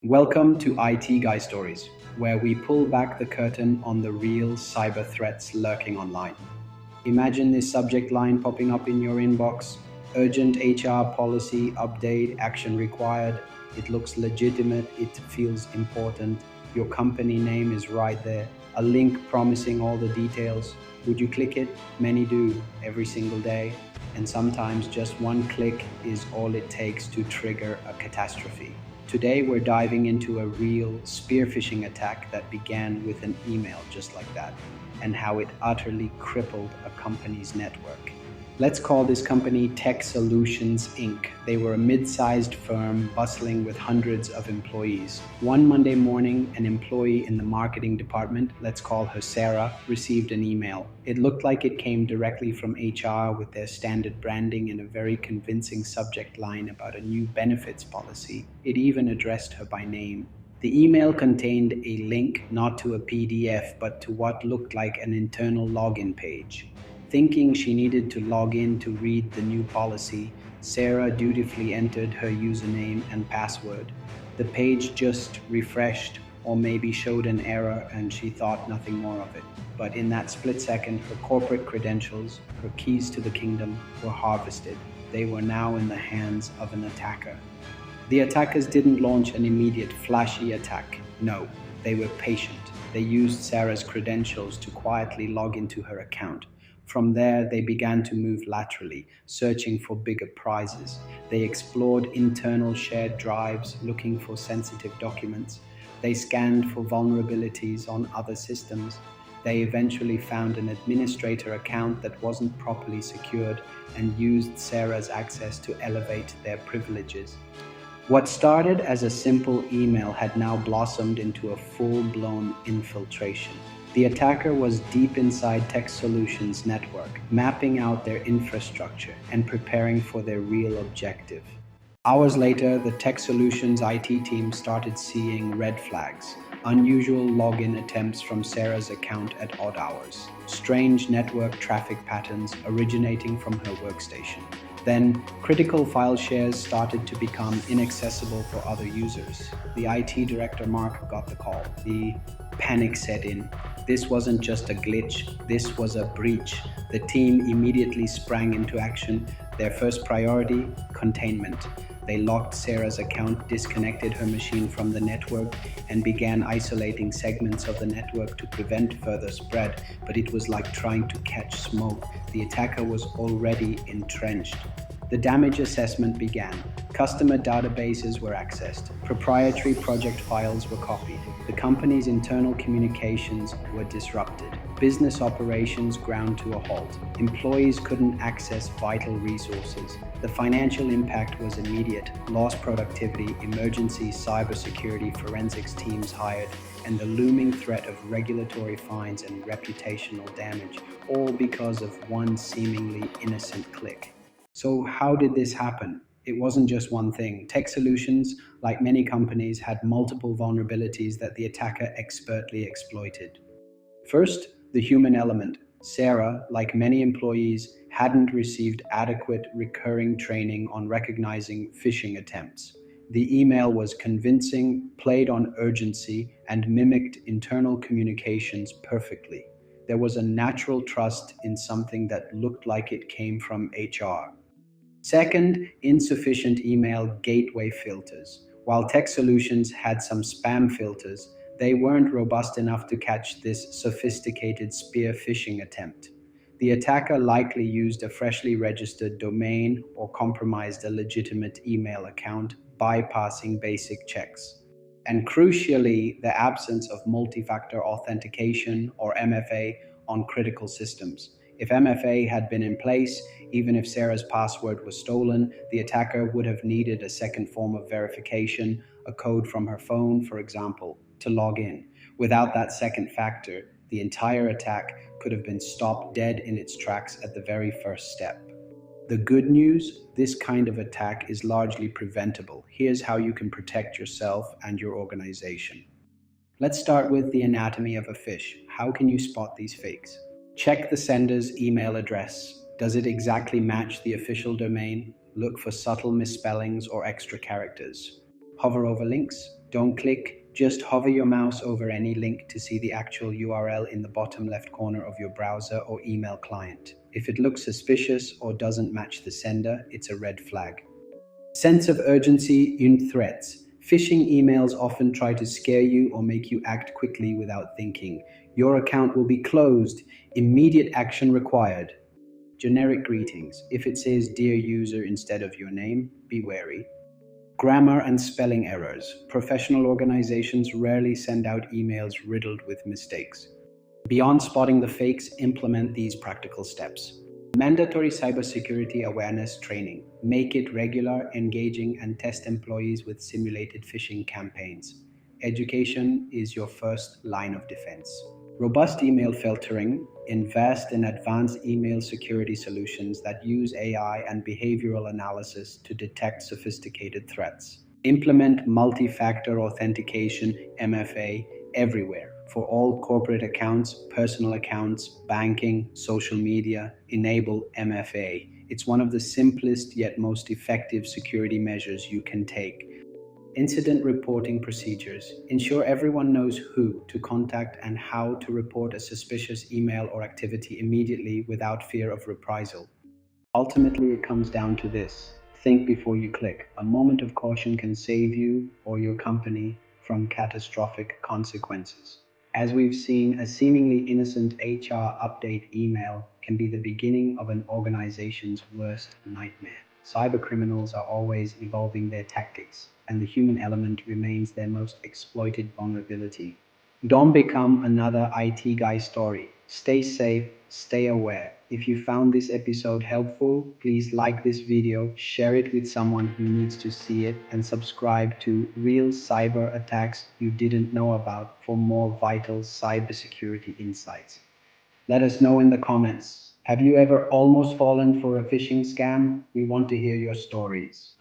Welcome to IT Guy Stories, where we pull back the curtain on the real cyber threats lurking online. Imagine this subject line popping up in your inbox: urgent HR policy update, action required. It looks legitimate, it feels important. Your company name is right there, a link promising all the details. Would you click it? Many do, every single day. And sometimes just one click is all it takes to trigger a catastrophe. Today, we're diving into a real spear phishing attack that began with an email just like that, and how it utterly crippled a company's network. Let's call this company Tech Solutions Inc. They were a mid-sized firm bustling with hundreds of employees. One Monday morning, an employee in the marketing department, let's call her Sarah, received an email. It looked like it came directly from HR with their standard branding and a very convincing subject line about a new benefits policy. It even addressed her by name. The email contained a link not to a PDF but to what looked like an internal login page. Thinking she needed to log in to read the new policy, Sarah dutifully entered her username and password. The page just refreshed or maybe showed an error and she thought nothing more of it. But in that split second, her corporate credentials, her keys to the kingdom, were harvested. They were now in the hands of an attacker. The attackers didn't launch an immediate flashy attack. No, they were patient. They used Sarah's credentials to quietly log into her account. From there, they began to move laterally, searching for bigger prizes. They explored internal shared drives, looking for sensitive documents. They scanned for vulnerabilities on other systems. They eventually found an administrator account that wasn't properly secured and used Sarah's access to elevate their privileges. What started as a simple email had now blossomed into a full-blown infiltration. The attacker was deep inside Tech Solutions' network, mapping out their infrastructure and preparing for their real objective. Hours later, the Tech Solutions IT team started seeing red flags: unusual login attempts from Sarah's account at odd hours, strange network traffic patterns originating from her workstation. Then, critical file shares started to become inaccessible for other users. The IT director, Mark, got the call. The panic set in. This wasn't just a glitch, this was a breach. The team immediately sprang into action. Their first priority: containment. They locked Sarah's account, disconnected her machine from the network, and began isolating segments of the network to prevent further spread. But it was like trying to catch smoke. The attacker was already entrenched. The damage assessment began. Customer databases were accessed. Proprietary project files were copied. The company's internal communications were disrupted. Business operations ground to a halt. Employees couldn't access vital resources. The financial impact was immediate: lost productivity, emergency cybersecurity forensics teams hired, and the looming threat of regulatory fines and reputational damage, all because of one seemingly innocent click. So how did this happen? It wasn't just one thing. Tech Solutions, like many companies, had multiple vulnerabilities that the attacker expertly exploited. First, the human element. Sarah, like many employees, hadn't received adequate recurring training on recognizing phishing attempts. The email was convincing, played on urgency, and mimicked internal communications perfectly. There was a natural trust in something that looked like it came from HR. Second, insufficient email gateway filters. While Tech Solutions had some spam filters, they weren't robust enough to catch this sophisticated spear phishing attempt. The attacker likely used a freshly registered domain or compromised a legitimate email account, bypassing basic checks. And crucially, the absence of multi-factor authentication, or MFA, on critical systems. If MFA had been in place, even if Sarah's password was stolen, the attacker would have needed a second form of verification, a code from her phone, for example, to log in. Without that second factor, the entire attack could have been stopped dead in its tracks at the very first step. The good news: this kind of attack is largely preventable. Here's how you can protect yourself and your organization. Let's start with the anatomy of a phish. How can you spot these fakes? Check the sender's email address. Does it exactly match the official domain? Look for subtle misspellings or extra characters. Hover over links. Don't click, just hover your mouse over any link to see the actual URL in the bottom left corner of your browser or email client. If it looks suspicious or doesn't match the sender, it's a red flag. Sense of urgency in threats. Phishing emails often try to scare you or make you act quickly without thinking. Your account will be closed. Immediate action required. Generic greetings. If it says "Dear user" instead of your name, be wary. Grammar and spelling errors. Professional organizations rarely send out emails riddled with mistakes. Beyond spotting the fakes, implement these practical steps. Mandatory cybersecurity awareness training. Make it regular, engaging, and test employees with simulated phishing campaigns. Education is your first line of defense. Robust email filtering. Invest in advanced email security solutions that use AI and behavioral analysis to detect sophisticated threats. Implement multi-factor authentication (MFA) everywhere for all corporate accounts, personal accounts, banking, social media. Enable MFA. It's one of the simplest yet most effective security measures you can take. Incident reporting procedures. Ensure everyone knows who to contact and how to report a suspicious email or activity immediately without fear of reprisal. Ultimately, it comes down to this: think before you click. A moment of caution can save you or your company from catastrophic consequences. As we've seen, a seemingly innocent HR update email can be the beginning of an organization's worst nightmare. Cybercriminals are always evolving their tactics, and the human element remains their most exploited vulnerability. Don't become another IT guy story. Stay safe, stay aware. If you found this episode helpful, please like this video, share it with someone who needs to see it, and subscribe to Real Cyber Attacks You Didn't Know About for more vital cybersecurity insights. Let us know in the comments. Have you ever almost fallen for a phishing scam? We want to hear your stories.